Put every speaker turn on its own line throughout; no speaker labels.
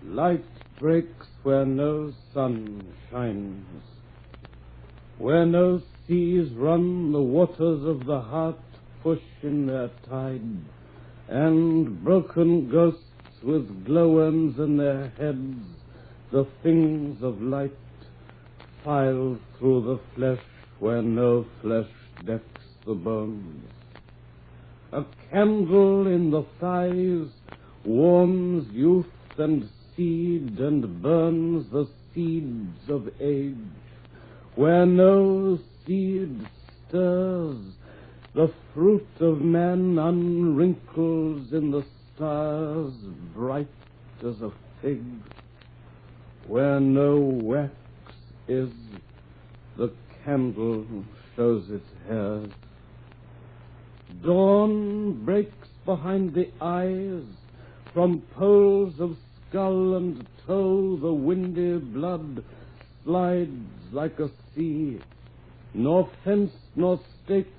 Light breaks where no sun shines. Where no seas run, the waters of the heart push in their tide, and broken ghosts with glowworms in their heads, the things of light, file through the flesh where no flesh decks the bones. A candle in the thighs warms youth and seed and burns the seeds of age. Where no seed stirs, the fruit of man unwrinkles in the stars, bright as a fig. Where no wax is, the candle shows its hairs. Dawn breaks behind the eyes. From poles of skull and toe, the windy blood slides like a sea. Nor fenced nor staked,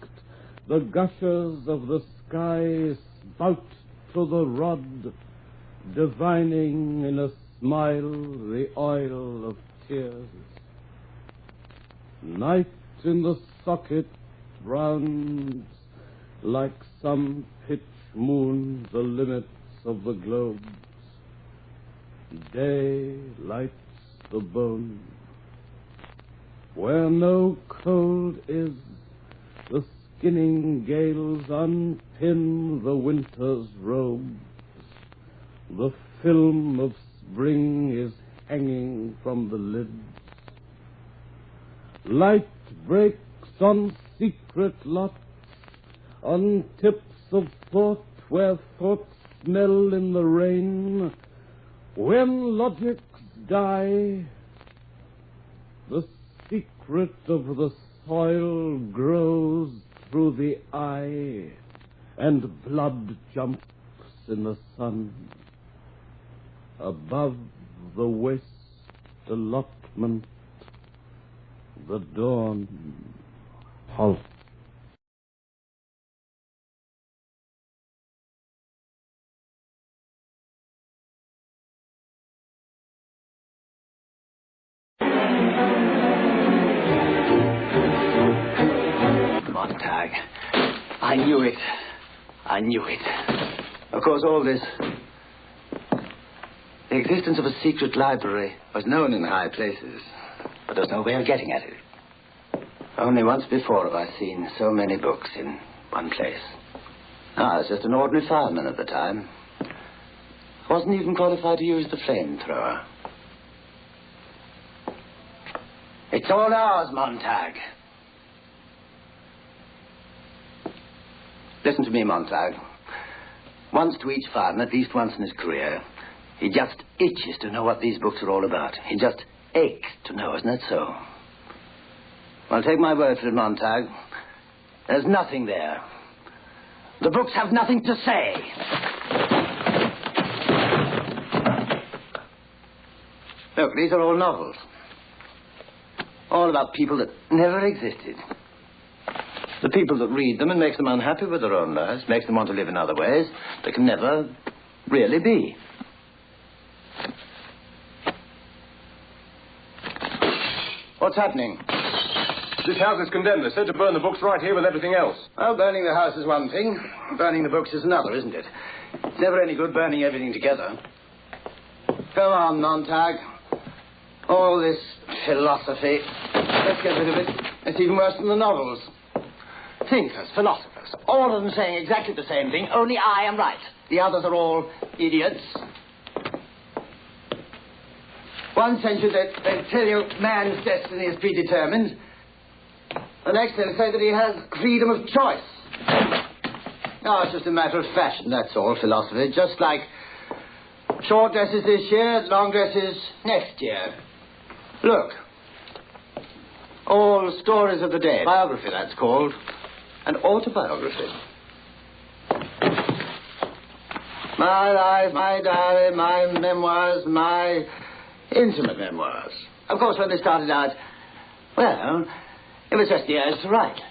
the gushers of the sky spout to the rod, divining in a smile the oil of tears. Night in the socket rounds like some pitch moon the limits of the globes. Day lights the bone. Where no cold is, the skinning gales unpin the winter's robes. The film of spring is hanging from the lids. Light breaks on secret lots, on tips of thought where thoughts smell in the rain. When logics die, the secret of the soil grows through the eye, and blood jumps in the sun. Above the waste allotment, the dawn halts.
Montag. I knew it. I knew it. Of course, all this... The existence of a secret library was known in high places, but there was no way of getting at it. Only once before have I seen so many books in one place. I was just an ordinary fireman at the time. Wasn't even qualified to use the flamethrower. It's all ours, Montag. Listen to me, Montag. Once to each fireman, at least once in his career, he just itches to know what these books are all about. He just aches to know, isn't that so? Well, take my word for it, Montag. There's nothing there. The books have nothing to say. Look, these are all novels. All about people that never existed. The people that read them and makes them unhappy with their own lives, makes them want to live in other ways that can never really be. What's happening?
This house is condemned. They're said to burn the books right here with everything else.
Well, burning the house is one thing. Burning the books is another, isn't it? It's never any good burning everything together. Go on, Montag. All this philosophy. Let's get rid of it. It's even worse than the novels. Thinkers, philosophers, all of them saying exactly the same thing, only I am right. The others are all idiots. One century they tell you man's destiny is predetermined. The next they'll say that he has freedom of choice. No, it's just a matter of fashion, that's all, philosophy. Just like short dresses this year, long dresses next year. Look. All stories of the day. Biography, that's called. An autobiography. My life, my diary, my memoirs, my intimate memoirs. Of course, when they started out, well, it was just the urge to write.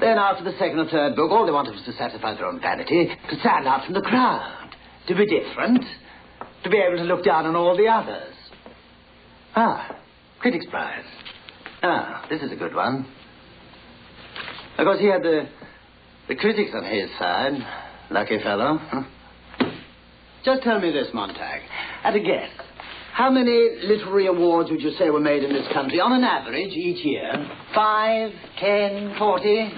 Then after the second or third book, all they wanted was to satisfy their own vanity, to stand out from the crowd, to be different, to to be able to look down on all the others. Ah, Critics' Prize. Ah, this is a good one. Of course, he had the critics on his side. Lucky fellow. Just tell me this, Montag. At a guess, how many literary awards would you say were made in this country on an average each year? 5, 10, 40?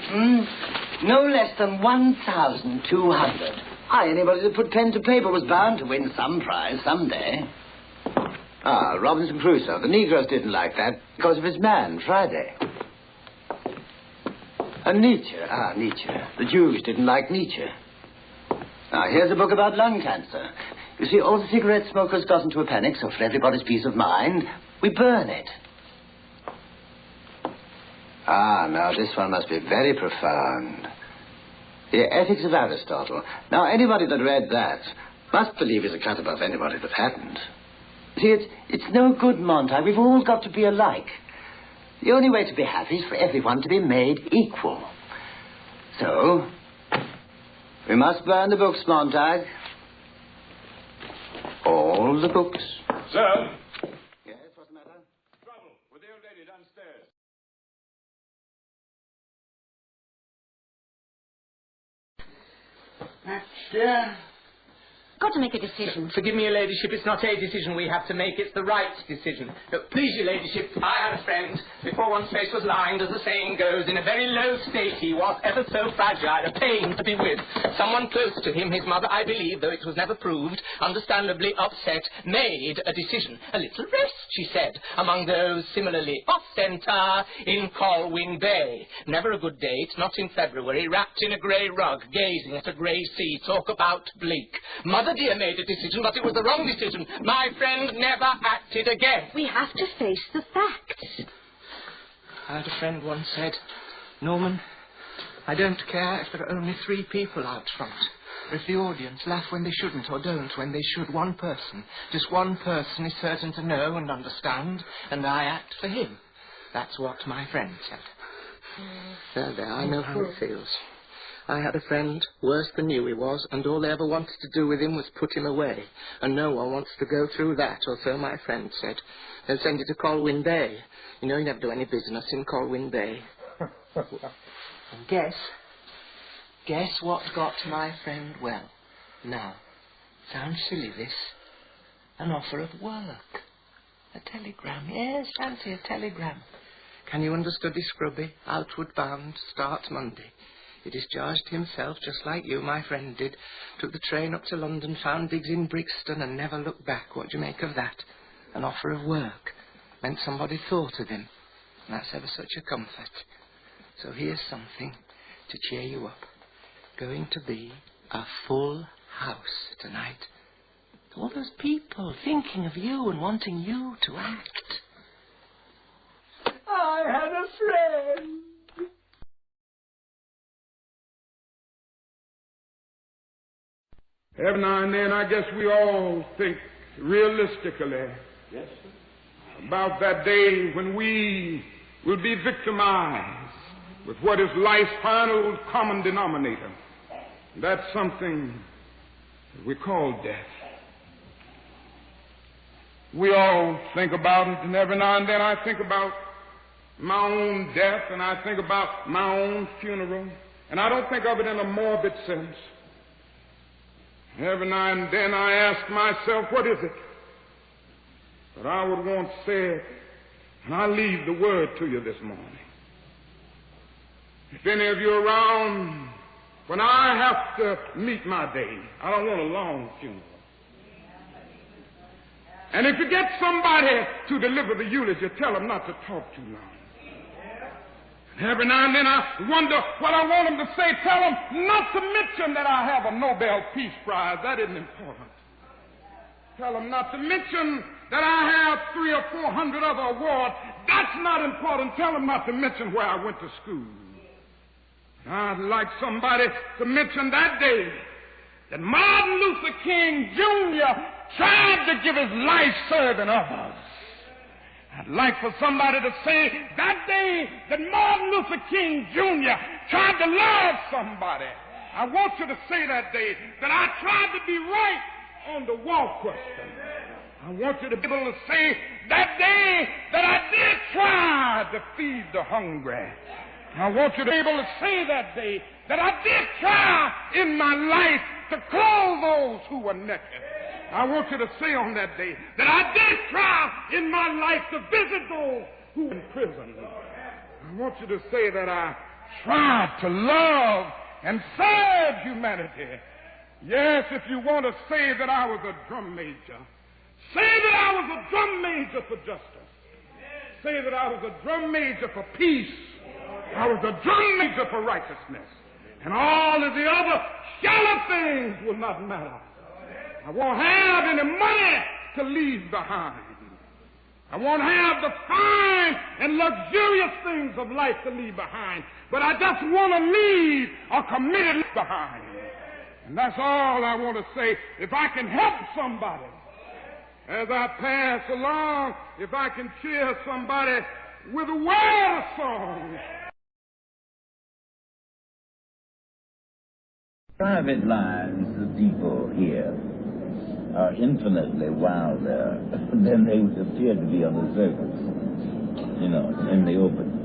No less than 1,200. Anybody that put pen to paper was bound to win some prize someday. Ah, Robinson Crusoe. The Negroes didn't like that because of his man, Friday. And Nietzsche. Ah, Nietzsche. The Jews didn't like Nietzsche. Now, here's a book about lung cancer. You see, all the cigarette smokers got into a panic, so for everybody's peace of mind, we burn it. Ah, now this one must be very profound. The Ethics of Aristotle. Now, anybody that read that must believe he's a cut above anybody that hadn't. See, it's no good, Montag. We've all got to be alike. The only way to be happy is for everyone to be made equal. So, we must burn the books, Montag. All the books.
Sir?
Yes, what's the matter?
Trouble with the old lady downstairs.
Baxter?
Got to make a decision.
Forgive me, your ladyship, it's not a decision we have to make, it's the right decision. Please, your ladyship, I had a friend. Before one's face was lined, as the saying goes, in a very low state he was, ever so fragile, a pain to be with. Someone close to him, his mother, I believe, though it was never proved, understandably upset, made a decision. A little rest, she said, among those similarly off-centre in Colwyn Bay. Never a good date, not in February, wrapped in a grey rug, gazing at a grey sea. Talk about bleak. Mother dear made a decision, but it was the wrong decision. My friend never acted again.
We have to face the facts.
I had a friend once said, Norman, I don't care if there are only 3 people out front. Or if the audience laugh when they shouldn't or don't when they should. One person, just one person is certain to know and understand, and I act for him. That's what my friend said. There, I know how it feels. I had a friend, worse than you he was, and all they ever wanted to do with him was put him away. And no one wants to go through that, or so my friend said. They'll send you to Colwyn Bay. You know you never do any business in Colwyn Bay. And guess what got my friend well? Now, sounds silly this. An offer of work. A telegram, yes, fancy a telegram. Can you understudy Scrubby, outward bound, start Monday? He discharged himself just like you, my friend, did. Took the train up to London, found digs in Brixton, and never looked back. What do you make of that? An offer of work. Meant somebody thought of him. And that's ever such a comfort. So here's something to cheer you up. Going to be a full house tonight. All those people thinking of you and wanting you to act. I had a friend.
Every now and then, I guess we all think realistically about that day when we will be victimized with what is life's final common denominator. That's something that we call death. We all think about it, and every now and then I think about my own death, and I think about my own funeral, and I don't think of it in a morbid sense. Every now and then I ask myself, what is it that I would want said? And I leave the word to you this morning. If any of you are around when I have to meet my day, I don't want a long funeral. And if you get somebody to deliver the eulogy, tell them not to talk too long. Every now and then I wonder what I want them to say. Tell them not to mention that I have a Nobel Peace Prize. That isn't important. Tell them not to mention that I have 300 or 400 other awards. That's not important. Tell them not to mention where I went to school. I'd like somebody to mention that day that Martin Luther King Jr. tried to give his life serving others. I'd like for somebody to say that day that Martin Luther King Jr. tried to love somebody. I want you to say that day that I tried to be right on the wall question. I want you to be able to say, that day that I did try to feed the hungry. I want you to be able to say that day that I did try in my life to clothe those who were naked. I want you to say on that day that I did try in my life to visit those who were in prison. I want you to say that I tried to love and serve humanity. Yes, if you want to say that I was a drum major, say that I was a drum major for justice. Say that I was a drum major for peace. I was a drum major for righteousness. And all of the other shallow things will not matter. I won't have any money to leave behind. I won't have the fine and luxurious things of life to leave behind. But I just want to leave a committed behind. And that's all I want to say. If I can help somebody as I pass along, if I can cheer somebody with a word of song.
Private lives of people here are infinitely wilder than they would appear to be on the surface, in the open.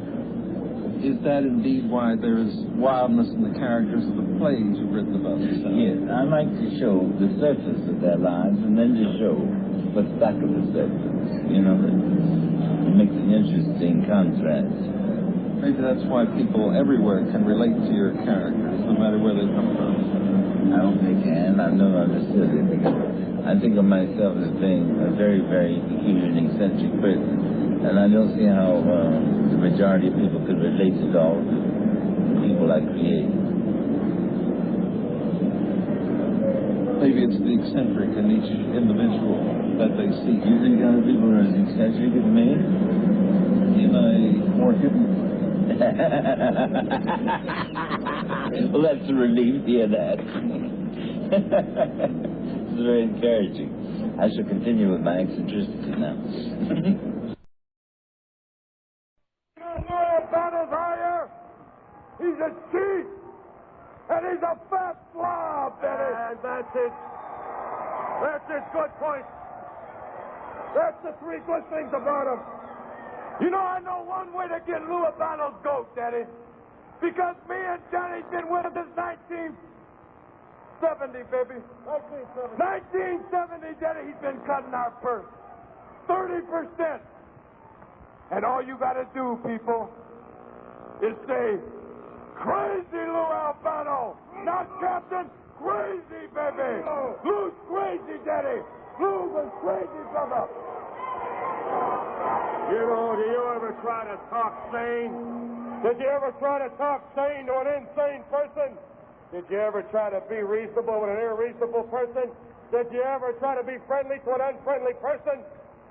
Is that indeed why there is wildness in the characters of the plays you've written about yourself?
Yes, I like to show the surface of their lives and then to show what's back of the surface, that makes an interesting contrast.
Maybe that's why people everywhere can relate to your characters, no matter where they come from.
I hope they can. I've never understood it because I think of myself as being a very, very peculiar and eccentric person. And I don't see how the majority of people could relate at all to the people I create.
Maybe it's the eccentric in each individual that they see.
You think other people are as eccentric as me?
In a more hidden...
Well, that's a relief to hear that. It's very encouraging. I shall continue with my eccentricity now.
He's a cheat, and he's a fat slob, Betty. And that's it. That's his good point. That's the three good things about him. I know one way to get Lou Albano's goat, Daddy. Because me and Johnny's been with him since 1970, baby. 1970, Daddy, he's been cutting our purse. 30%. And all you got to do, people, is say, crazy Lou Albano. Not Captain, crazy, baby. Lou's crazy, Daddy. Lou was crazy, brother. Do you ever try to talk sane? Did you ever try to talk sane to an insane person? Did you ever try to be reasonable with an irreasonable person? Did you ever try to be friendly to an unfriendly person?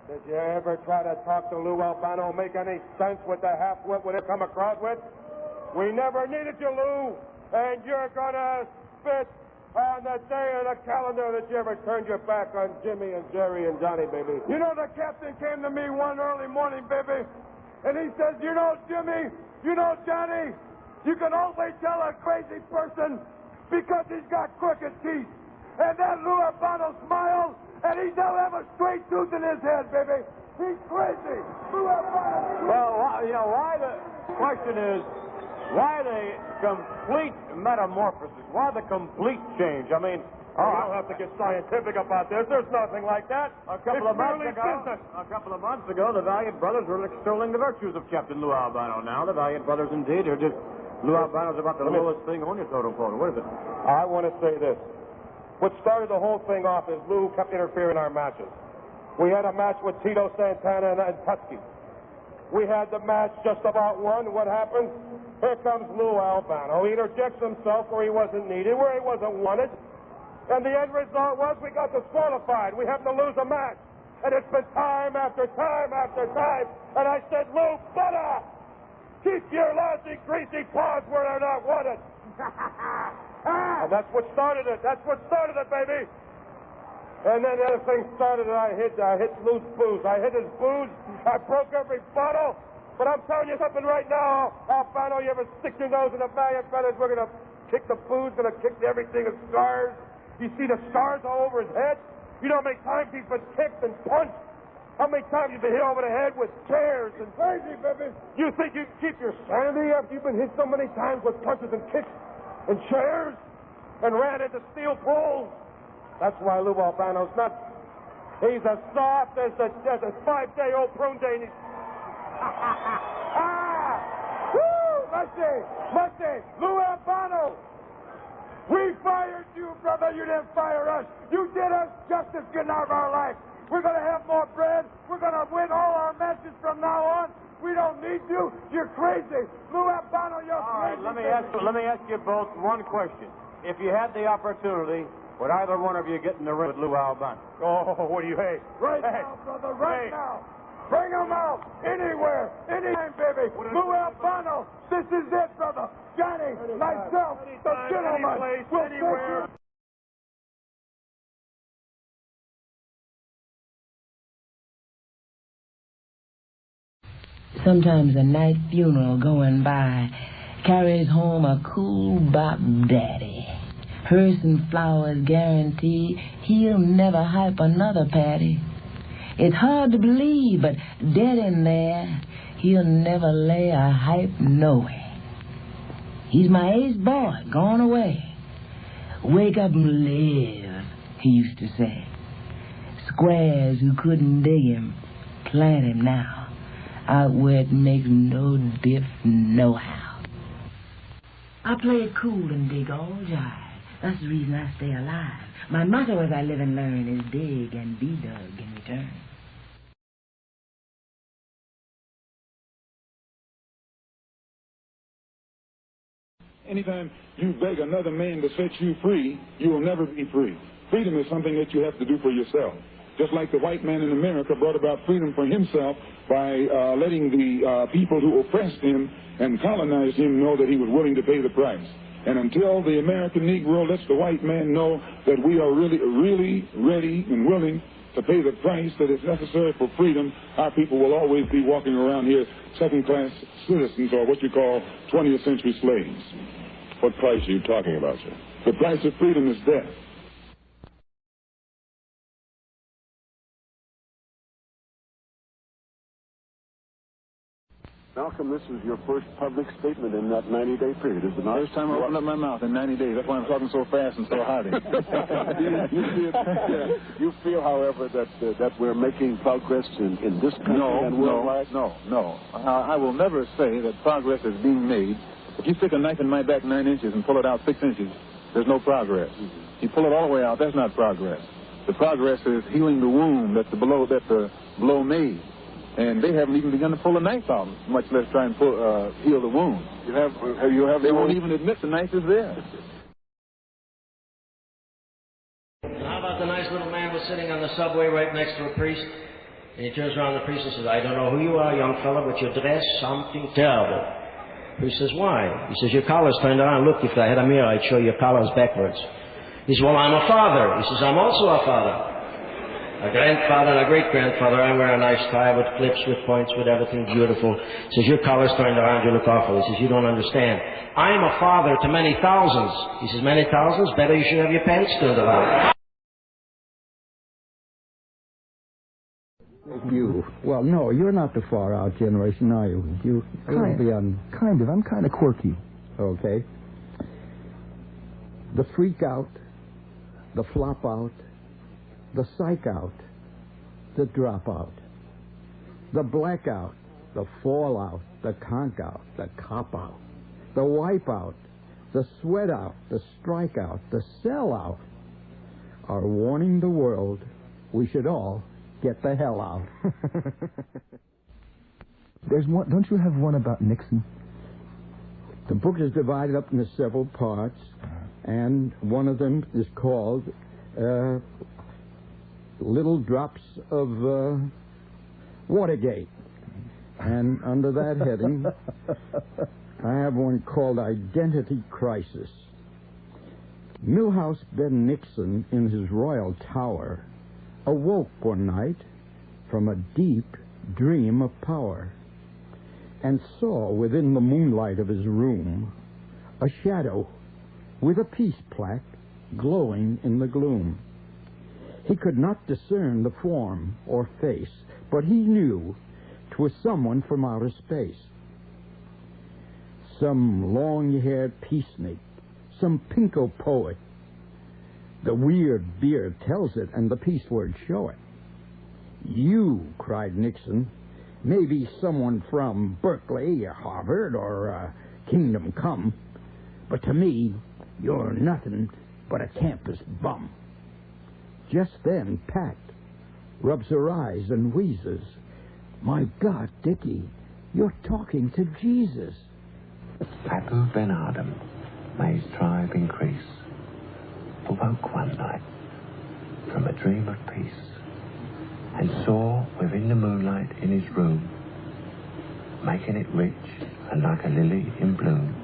Did you ever try to talk to Lou Albano, make any sense with the half-wit would it come across with? We never needed you, Lou, and you're gonna spit on the day of the calendar that you ever turned your back on Jimmy and Jerry and Johnny, baby. The captain came to me one early morning, baby, and he says, Jimmy, Johnny, you can always tell a crazy person because he's got crooked teeth. And then Lou Albano smiled, and he don't have a straight tooth in his head, baby. He's crazy. Lou Albano.
Well, why the question is, why the complete metamorphosis? Why the complete change? I mean,
you don't have to get scientific about this. There's nothing like that.
A couple of months ago, the Valiant Brothers were extolling the virtues of Captain Lou Albano. Now, the Valiant Brothers, indeed, are just... Lou Albano's about the lowest thing on your totem pole. What is it?
I want to say this. What started the whole thing off is Lou kept interfering in our matches. We had a match with Tito Santana and Tutsky. We had the match just about won. What happened? Here comes Lou Albano. He interjects himself where he wasn't needed, where he wasn't wanted. And the end result was we got disqualified. We happened to lose a match. And it's been time after time after time. And I said, Lou, better keep your lousy, greasy paws where they're not wanted. And that's what started it. That's what started it, baby. And then the other thing started, and I hit Lou's booze. I hit his booze. I broke every bottle. But I'm telling you something right now, Albano, you ever stick your nose in the Valiant Brothers, we're going to kick the booze, going to kick everything of scars. You see the scars all over his head?
You know how many times he's been kicked and punched? How many times you've been hit over the head with chairs and... Crazy, baby. You think you can keep your sanity after you've been hit so many times with punches and kicks and chairs and ran into steel poles? That's why Lou Albano's nuts. He's as soft as a 5-day-old prune day. And he's... Woo! Musty! Lou Albano! We fired you, brother. You didn't fire us. You did us justice getting out of our life. We're going to have more bread. We're going to win all our matches from now on. We don't need you. You're crazy. Lou Albano, you're crazy. All right, let me ask you both one question. If you had the opportunity, would either one of you get in the ring with Lou Albano? Oh, what do you hate? Right now, brother, right now. Bring him out. Anywhere. Anytime, baby. Lou Albano. This is it, brother. Johnny, myself, the gentleman. Anywhere.
Sometimes a night funeral going by carries home a cool bop daddy. Hearse and flowers guarantee he'll never hype another patty. It's hard to believe, but dead in there, he'll never lay a hype nowhere. He's my ace boy, gone away. Wake up and live, he used to say. Squares who couldn't dig him, plant him now. Out where it makes no diff nohow. I play it cool and dig all jive. That's the reason I stay alive. My motto as I live and learn is dig and be dug in return.
Anytime you beg another man to set you free, you will never be free. Freedom is something that you have to do for yourself. Just like the white man in America brought about freedom for himself by letting the people who oppressed him and colonized him know that he was willing to pay the price. And until the American Negro lets the white man know that we are really ready and willing to pay the price that is necessary for freedom, our people will always be walking around here second-class citizens, or what you call 20th century slaves.
What price are you talking about, sir?
The price of freedom is death.
Malcolm, this is your first public statement in that 90-day period, is it not?
First time I opened up my mouth in 90 days. That's why I'm talking so fast and so hearty.
You feel, however, that we're making progress in this country and worldwide?
No. I will never say that progress is being made. If you stick a knife in my back 9 inches and pull it out 6 inches, there's no progress. You pull it all the way out, that's not progress. The progress is healing the wound that the blow made. And they haven't even begun to pull the knife out, much less try and heal the wound. They won't even admit the knife is there.
How about the nice little man was sitting on the subway right next to a priest, and he turns around to the priest and says, "I don't know who you are, young fella, but you dress something terrible." The priest says, "Why?" He says, "Your collar's turned around. Look, if I had a mirror, I'd show your collar's backwards." He says, "Well, I'm a father." He says, "I'm also a father. A grandfather and a great-grandfather. I wear a nice tie with clips, with points, with everything beautiful." He says, "Your collar's turned around, you look awful." He says, "You don't understand. I am a father to many thousands." He says, "Many thousands? Better you should have your pants turned around."
Well, no, you're not the far-out generation, are you? I'm kind of quirky, okay? The freak out, the flop out, the psych out, the drop out, the blackout, the fallout, the conk out, the cop out, the wipe out, the sweat out, the strike out, the sell out are warning the world we should all get the hell out.
There's one. Don't you have one about Nixon?
The book is divided up into several parts, and one of them is called Little Drops of Watergate. And under that heading, I have one called Identity Crisis. Milhouse Ben Nixon, in his royal tower, awoke one night from a deep dream of power and saw within the moonlight of his room a shadow with a peace plaque glowing in the gloom. He could not discern the form or face, but he knew 'twas someone from outer space. Some long-haired peacenik, some pinko poet. The weird beard tells it, and the peace words show it. "You," cried Nixon, "may be someone from Berkeley, or Harvard, or Kingdom Come, but to me, you're nothing but a campus bum." Just then, Pat rubs her eyes and wheezes. "My God, Dickie, you're talking to Jesus."
Papu Ben Adam, may his tribe increase, awoke one night from a dream of peace, and saw within the moonlight in his room, making it rich and like a lily in bloom,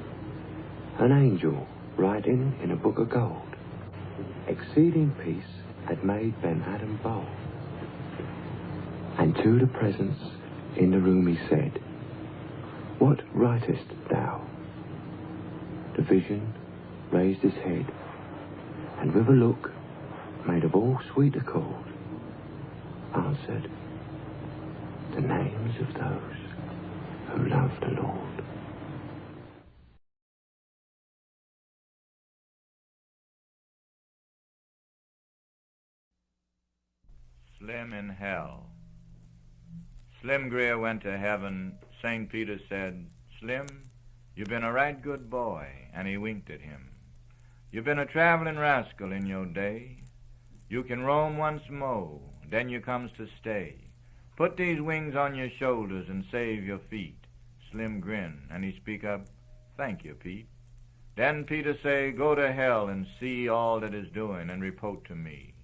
an angel writing in a book of gold. Exceeding peace had made Ben Adam bold, and to the presence in the room he said, "What writest thou?" The vision raised his head, and with a look made of all sweet accord, answered, "The names of those who love the Lord."
Slim in hell. Slim Greer went to heaven. St. Peter said, "Slim, you've been a right good boy," and he winked at him. "You've been a traveling rascal in your day. You can roam once more, then you comes to stay. Put these wings on your shoulders and save your feet." Slim grin, and he speak up, "Thank you, Pete." Then Peter say, "Go to hell and see all that is doing and report to me.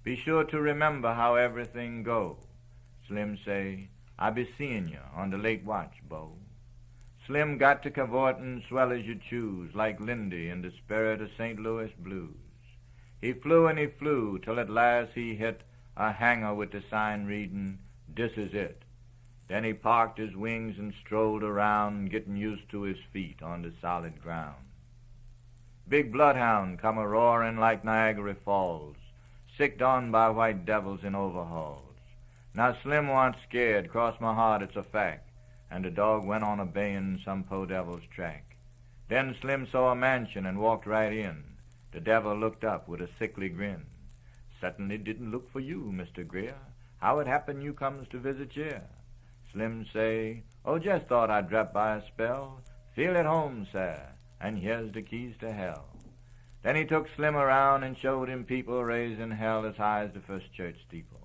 Be sure to remember how everything go." Slim say, "I be seeing you on the late watch, Bo." Slim got to cavortin' swell as you choose, like Lindy in the spirit of St. Louis blues. He flew and he flew till at last he hit a hangar with the sign reading, "This is it." Then he parked his wings and strolled around, getting used to his feet on the solid ground. Big bloodhound come a-roaring like Niagara Falls, sicked on by white devils in overhauls. Now Slim warn't scared, cross my heart it's a fact, and the dog went on obeying some po' devil's track. Then Slim saw a mansion and walked right in. The devil looked up with a sickly grin. "Certainly didn't look for you, Mr. Greer. How it happen you comes to visit here?" Slim say, "Oh, just thought I'd drop by a spell. Feel at home, sir, and here's the keys to hell." Then he took Slim around and showed him people raising hell as high as the first church steeple.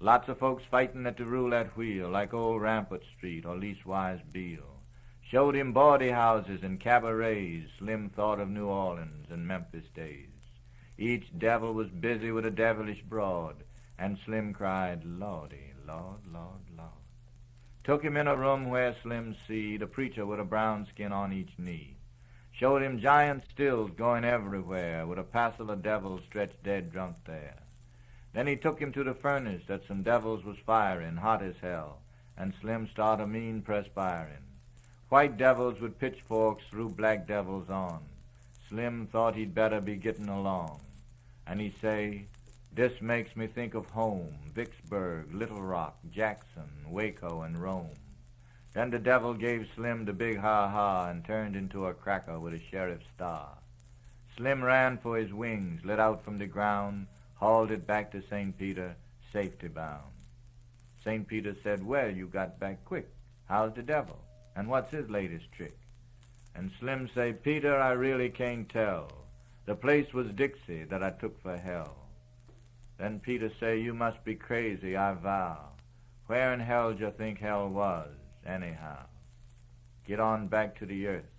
Lots of folks fighting at the roulette wheel, like old Rampart Street or leastwise Beale. Showed him bawdy houses and cabarets. Slim thought of New Orleans and Memphis days. Each devil was busy with a devilish broad, and Slim cried, "Lordy, Lord, Lord, Lord." Took him in a room where Slim see the preacher with a brown skin on each knee. Showed him giant stills going everywhere, with a passel of devils stretched dead drunk there. Then he took him to the furnace that some devils was firing, hot as hell, and Slim started a mean perspiring. White devils with pitchforks threw black devils on. Slim thought he'd better be getting along. And he say, "This makes me think of home, Vicksburg, Little Rock, Jackson, Waco, and Rome." Then the devil gave Slim the big ha-ha and turned into a cracker with a sheriff's star. Slim ran for his wings, lit out from the ground, hauled it back to St. Peter, safety bound. St. Peter said, "Well, you got back quick. How's the devil? And what's his latest trick?" And Slim say, "Peter, I really can't tell. The place was Dixie that I took for hell." Then Peter say, "You must be crazy, I vow. Where in hell d'you think hell was, anyhow? Get on back to the earth,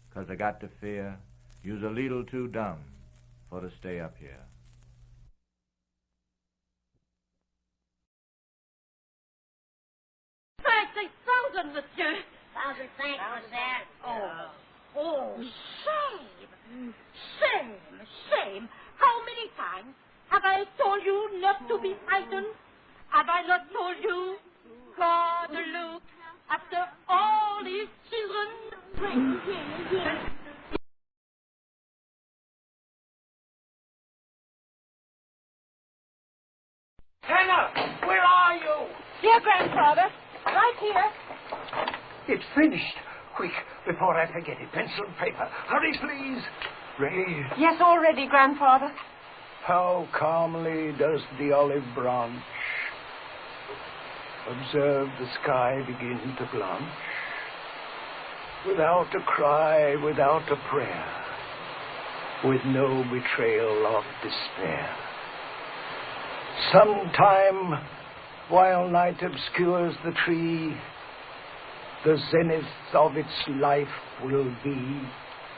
'cause I got to fear you's a little too dumb for to stay up here."
30,000, monsieur. 1,000 thanks, monsieur. Oh, shame. Shame, shame. How many times have I told you not to be frightened? Have I not told you? God look after all his children.
Hannah, where are you?
Here, Grandfather. Right here.
It's finished. Quick, before I forget it. Pencil and paper. Hurry, please. Ready?
Yes, all ready, Grandfather.
How calmly does the olive branch observe the sky begin to blanch, without a cry, without a prayer, with no betrayal of despair. Sometime, while night obscures the tree, the zenith of its life will be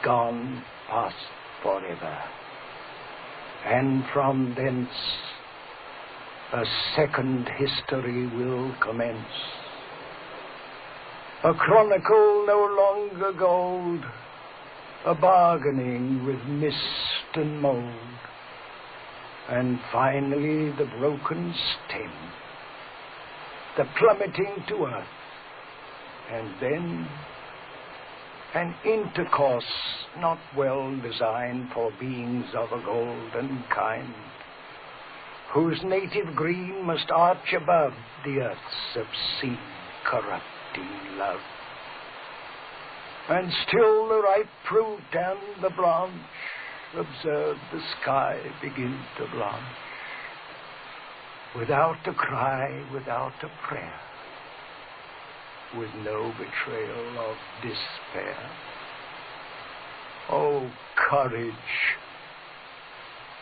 gone past forever. And from thence a second history will commence. A chronicle no longer gold, a bargaining with mist and mold, and finally the broken stem, the plummeting to earth, and then an intercourse not well designed for beings of a golden kind, whose native green must arch above the earth's obscene, corrupting love. And still the ripe fruit and the branch observe the sky begin to blanch, without a cry, without a prayer, with no betrayal of despair. Oh, courage!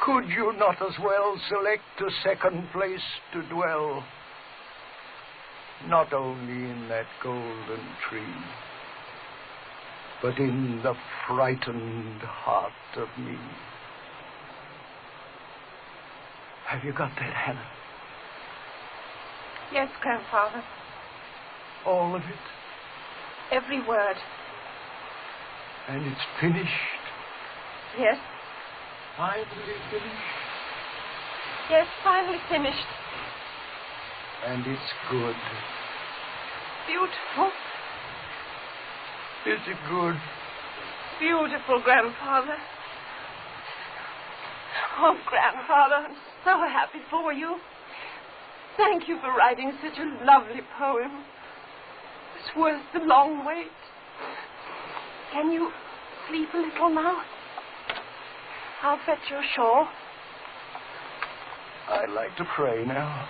Could you not as well select a second place to dwell, not only in that golden tree, but in the frightened heart of me? Have you got that, Hannah?
Yes, Grandfather.
All of it?
Every word.
And it's finished?
Yes.
Finally finished?
Yes, finally finished.
And it's good.
Beautiful.
Is it good?
Beautiful, Grandfather. Oh, Grandfather, I'm so happy for you. Thank you for writing such a lovely poem. It's worth the long wait. Can you sleep a little now? I'll fetch your shawl.
I'd like to pray now.